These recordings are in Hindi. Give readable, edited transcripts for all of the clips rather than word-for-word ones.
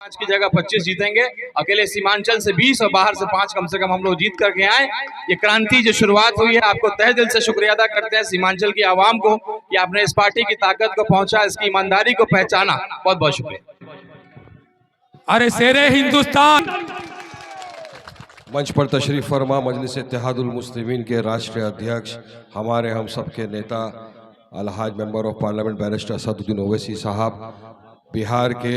5 की जगह 25 जीतेंगे। अकेले सीमांचल से 20 और बाहर से 5 कम से कम हम लोग जीत करके आए। ये क्रांति जो शुरुआत हुई है, आपको तहे दिल से शुक्रिया अदा करते हैं सीमांचल की आवाम को कि आपने इस पार्टी की ताकत को पहुंचा, इसकी ईमानदारी को पहचाना। बहुत बहुत शुक्रिया। अरे शेरे हिंदुस्तान मंच पर तशरीफ फरमा मजलिस इत्तेहादुल मुस्लिमीन के राष्ट्रीय अध्यक्ष, हमारे हम सब के नेता अलहाज member of parliament barrister Asaduddin Owaisi साहब, बिहार के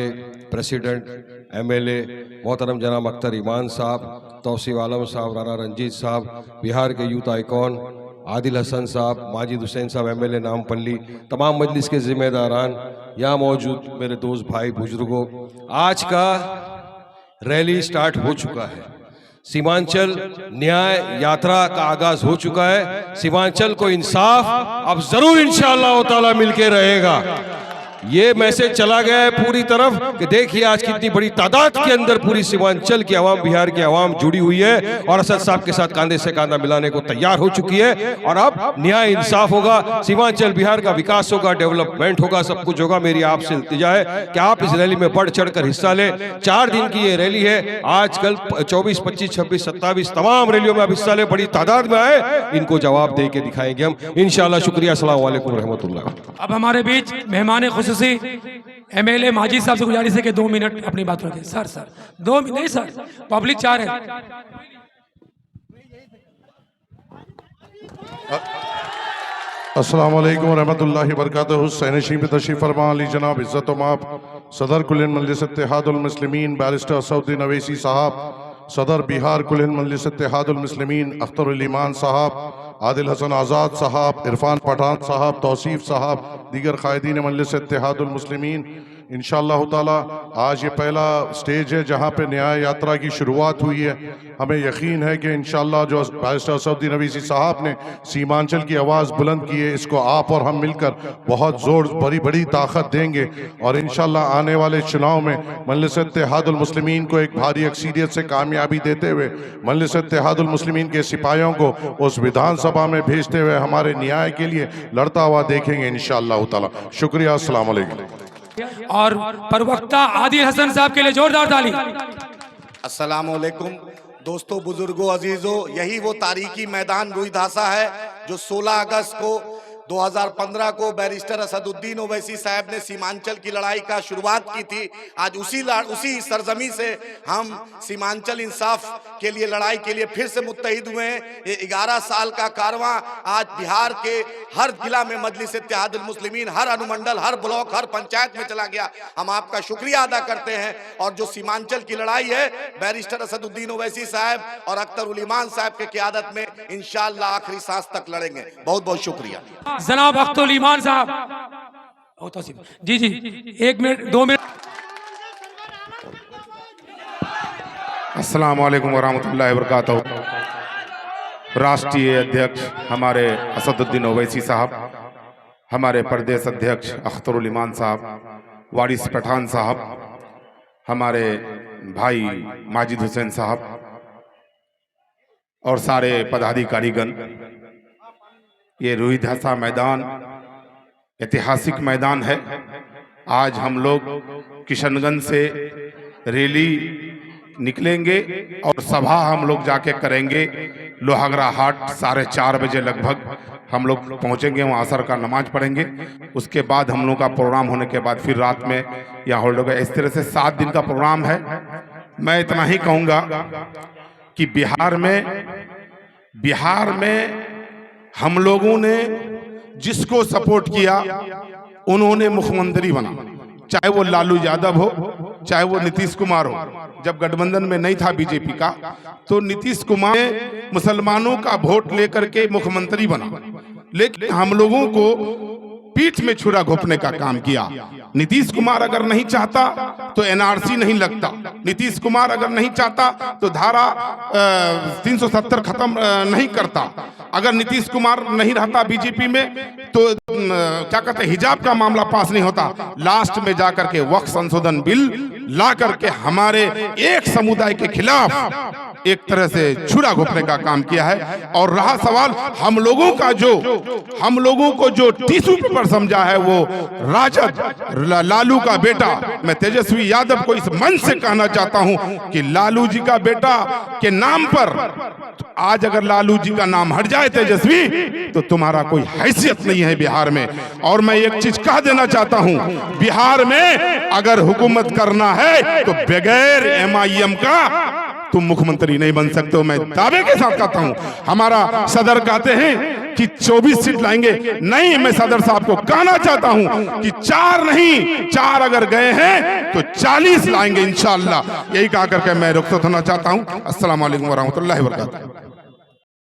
प्रेसिडेंट एमएलए मोहतरम जनाब अख्तर ईमान साहब, तौसीफ आलम साहब, राना रंजीत साहब, बिहार के यूथ आइकॉन आदिल हसन साहब, माजिद हुसैन साहब एमएलए नामपल्ली, तमाम मजलिस के जिम्मेदारान, यहाँ मौजूद मेरे दोस्त भाई बुजुर्गों, आज का रैली स्टार्ट हो चुका है। सीमांचल न्याय यात्रा का आगाज हो चुका है। सीमांचल को इंसाफ अब जरूर इंशाअल्लाह ताला मिलके रहेगा। ये मैसेज चला गया है पूरी तरफ कि देखिए आज कितनी बड़ी तादाद के अंदर पूरी सीमांचल की आवाम, बिहार की आवाम जुड़ी हुई है और असद साहब के साथ कांधे से कांधा मिलाने को तैयार हो चुकी है। और अब न्याय इंसाफ होगा, सीमांचल बिहार का विकास होगा, डेवलपमेंट होगा, सब कुछ होगा। मेरी आपसे इल्तिजा है कि आप इस रैली में बढ़ चढ़ कर हिस्सा लें। 4 दिन की ये रैली है, आज कल 24, 25, 26, 27 तमाम रैलियों में आप हिस्सा लें, बड़ी तादाद में आए, इनको जवाब दे के दिखाएंगे हम इंशाअल्लाह। शुक्रिया, अस्सलाम वालेकुम रहमतुल्लाह। अब हमारे बीच मेहमान खुसूसी एमएलए माजिद साहब से गुजारिश है कि 2 मिनट अपनी बात रखें। सर 2 मिनट नहीं सर, पब्लिक 4 है। अस्सलाम वालेकुम रहमतुल्लाहि व बरकातहू। सैनशी पे तशरीफ फरमा अली जनाब इज़्ज़त व माप सदर कुल मजलिस इत्तेहादुल मुस्लिमीन बैरिस्टर असदुद्दीन ओवैसी साहब, सदर बिहार कुल मजलिस इत्तेहादुल मुस्लिमीन अख्तर ईमान साहब, आदिल हसन आज़ाद साहब, इरफान पठान साहब, तौसीफ साहब, दीगर कायदीन मजलिस इत्तेहादुल मुस्लिमीन, इंशाअल्लाह ताला आज ये पहला स्टेज है जहाँ पे न्याय यात्रा की शुरुआत हुई है। हमें यकीन है कि इंशाअल्लाह जो बैरिस्टर असदुद्दीन ओवैसी साहब ने सीमांचल की आवाज़ बुलंद की है, इसको आप और हम मिलकर बहुत ज़ोर बड़ी ताकत देंगे और इंशाअल्लाह आने वाले चुनाव में मजलिस इत्तेहादुल मुस्लिमीन को एक भारी अक्सरियत से कामयाबी देते हुए मजलिस इत्तेहादुल मुस्लिमीन के सिपाहियों को उस विधानसभा में भेजते हुए हमारे न्याय के लिए लड़ता हुआ देखेंगे इंशाअल्लाह ताला। शुक्रिया, अस्सलाम वालेकुम। और प्रवक्ता आदिल हसन साहब के लिए जोरदार ताली। अस्सलाम वालेकुम दोस्तों, बुजुर्गों, अजीजों, यही वो तारीखी मैदान रुई धासा है जो 16 अगस्त को 2015 को बैरिस्टर असदुद्दीन ओवैसी साहब ने सीमांचल की लड़ाई का शुरुआत की थी। आज उसी सरजमी से हम सीमांचल इंसाफ के लिए लड़ाई के लिए फिर से मुत्तहिद हुए हैं। ये 11 साल का कारवां आज बिहार के हर जिला में मजलिस इत्तेहादुल मुस्लिमीन, हर अनुमंडल, हर ब्लॉक, हर पंचायत में चला गया। हम आपका शुक्रिया अदा करते हैं और जो सीमांचल की लड़ाई है बैरिस्टर असदुद्दीन ओवैसी साहब और अख्तर ईमान साहब के क़ियादत में इंशाअल्लाह आखिरी सांस तक लड़ेंगे। बहुत बहुत शुक्रिया। जनाब अख्तर ईमान साहब, जी 1 मिनट 2 मिनट। अस्सलाम वालेकुम वरहमतुल्लाहि वबरकातुहू। राष्ट्रीय अध्यक्ष हमारे असदुद्दीन ओवैसी साहब, हमारे प्रदेश अध्यक्ष अख्तर ईमान साहब, वारिस पठान साहब, हमारे भाई माजिद हुसैन साहब और सारे पदाधिकारीगण, ये रुई धासा मैदान ऐतिहासिक मैदान है। आज हम लोग किशनगंज से रैली निकलेंगे और सभा हम लोग जाके करेंगे लोहागड़ा हाट। 4:30 बजे लगभग हम लोग पहुंचेंगे, वहाँ असर का नमाज पढ़ेंगे। उसके बाद हम लोग का प्रोग्राम होने के बाद फिर रात में यहाँ होल्ड होगा। इस तरह से 7 दिन का प्रोग्राम है। मैं इतना ही कहूँगा कि बिहार में हम लोगों ने जिसको सपोर्ट किया उन्होंने मुख्यमंत्री बना, चाहे वो लालू यादव हो, चाहे वो नीतीश कुमार हो। जब गठबंधन में नहीं था बीजेपी का तो नीतीश कुमार ने मुसलमानों का वोट लेकर के मुख्यमंत्री बना, लेकिन हम लोगों को पीठ में छुरा घोंपने का काम किया। नीतीश कुमार अगर नहीं चाहता तो एनआरसी नहीं लगता, नीतीश कुमार अगर नहीं चाहता तो धारा 370 खत्म नहीं करता, अगर नीतीश कुमार नहीं रहता बीजेपी में तो क्या कहते हैं हिजाब का मामला पास नहीं होता। लास्ट में जाकर के वक्फ संशोधन बिल ला करके हमारे एक समुदाय के खिलाफ एक तरह से छुरा घोंपने का काम किया है। और रहा सवाल हम लोगों को जो टिश्यू पेपर समझा है वो राजद लालू का बेटा, मैं तेजस्वी यादव को इस मंच से कहना चाहता हूं कि लालू जी का बेटा के नाम पर आज अगर लालू जी का नाम हट जाए तेजस्वी, तो तुम्हारा कोई हैसियत नहीं है बिहार में। और मैं एक चीज कह देना चाहता हूं, बिहार में अगर हुकूमत करना है तो बगैर MIM का तुम मुख्यमंत्री नहीं बन सकते हो। मैं दावे के साथ कहता हूं। हमारा सदर कहते हैं कि 24 सीट लाएंगे, नहीं, मैं सदर साहब को कहना चाहता हूं कि 4 नहीं, 4 अगर गए हैं तो 40 लाएंगे इंशाअल्लाह। यही कहा करके मैं रुखसत होना चाहता हूं। अस्सलाम वालेकुम व रहमतुल्लाहि व बरकातहू।